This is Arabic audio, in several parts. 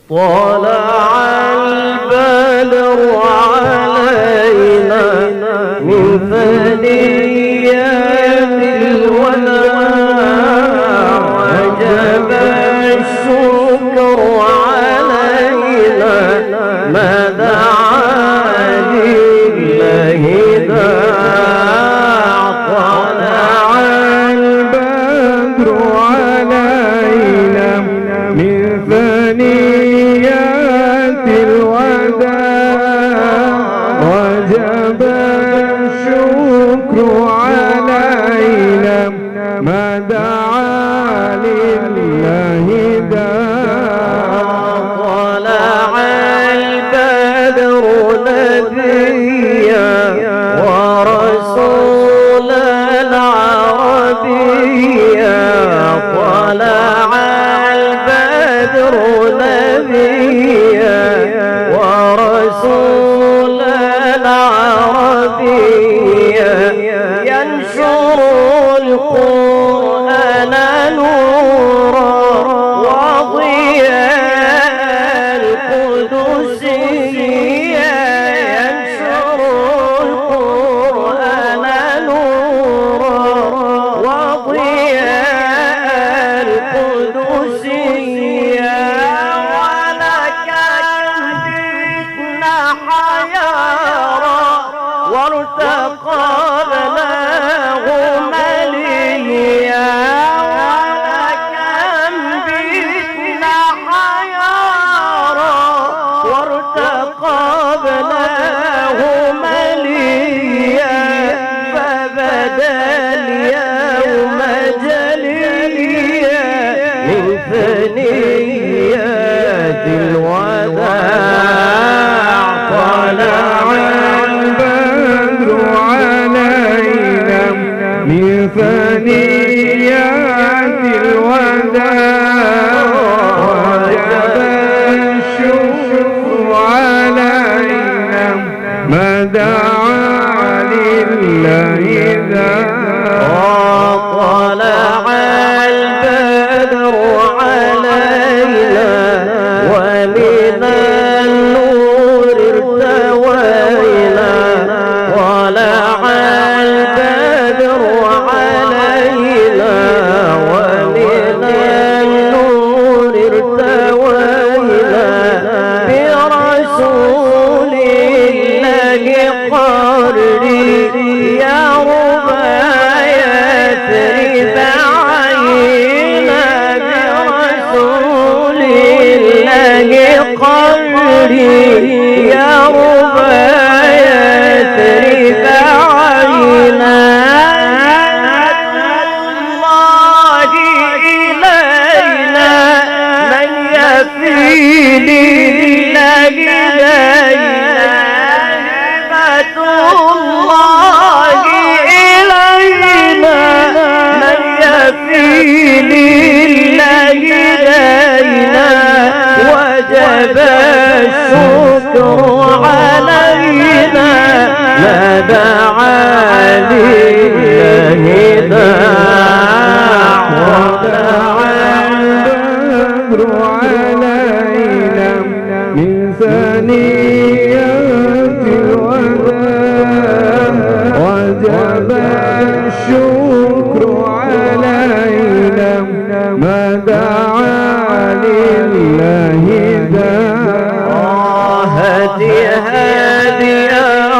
طلع البدر علينا من ثنيات الوداع وجب الشكر علينا ما دعا لله داع. طلع البدر علينا من ثنيات الوداع وجب الشكر علينا ما دعا لله داع. طلع البدر نبيا ورسولا عربيا. طلع البدر نبيا ورسولا عربيا ينشر القرآن نورا وضياء القدسية. ينشر القرآن نورا وضياء القدسية. ولك جئنا حيارى وارتقى بناه مليا. ولك بيتنا حيارى وارتقى بناه مليا. فبدا اليوم جليا من ثنيات الوداع. طلع البدر علينا من ثنيات الوداع وجب الشكر علينا ما دعا لله داع. طلع البدر علينا ومن النور ارتوينا. طلع البدر علينا ومن النور ارتوينا. برسول الله قرري يا ربايا يثرب عينا. برسول الله قرري يا ربايا يثرب عينا. الله إلينا من يفي لله إلينا. هبة الله إلينا من يفي لله إلينا. وجب الشكر علينا ما دعا لله داع. طلع البدر علينا من ثنيات الوداع وجب الشكر علينا ما دعا لله داع. هدي هادي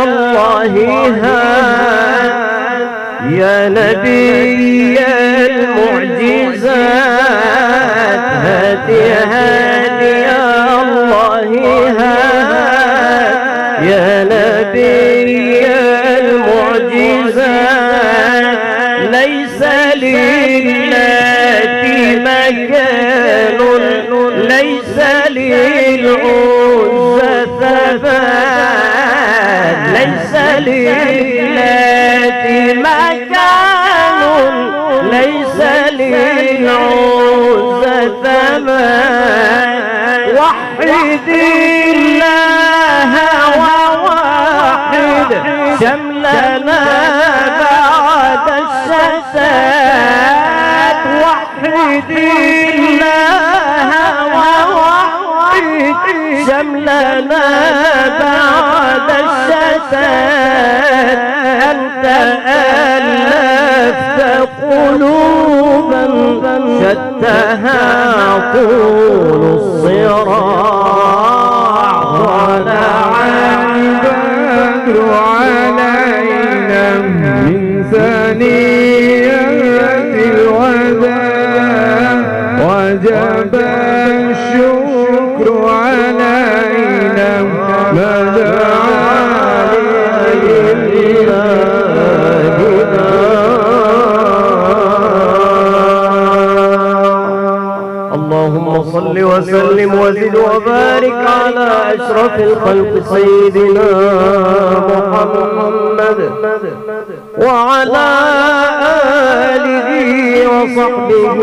الله هاد يا نبي المعجزات. هدي هادي الله هاد يا نبي المعجزات. ليس للات مكان ليس للعزى ثبات. ليس للات مكان ليس للعزى ثبات. وحد الله ووحد شملنا بعد الشتات. وحد الله ووحد انتهى طول الصراع طلع البدر علينا من ثنيات الوداع وجب الشكر علينا ما دعا اللهم صل وسلم وزد وبارك على أشرف الخلق سيدنا محمد وعلى آله وصحبه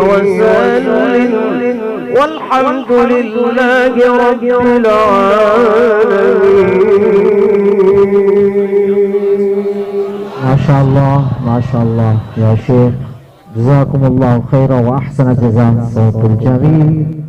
وسلم والحمد لله رب العالمين. ما شاء الله ما شاء الله يا شيخ، جزاكم الله خيرا وأحسن الجزاء. الصوت الجميل.